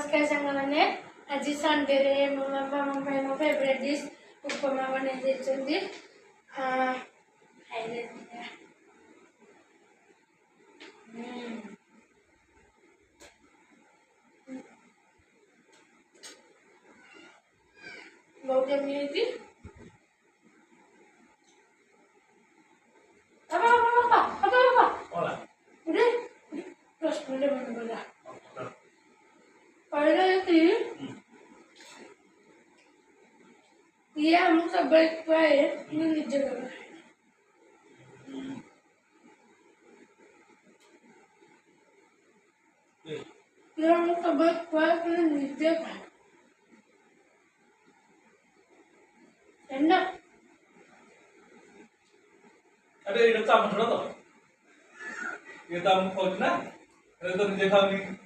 नमस्कार सांगने आज संडे रे मम्मा फेवरेट डिश उपमा बनाई बहुत जमी थी udah terus udah mana पहले थी ये हम लोग सब बैठ पाए नीचे कर ये हम लोग सब बैठ पाए नीचे का है ना अरे ये तो थोड़ा तो ये तो हम खोजना अरे तो नीचे था नहीं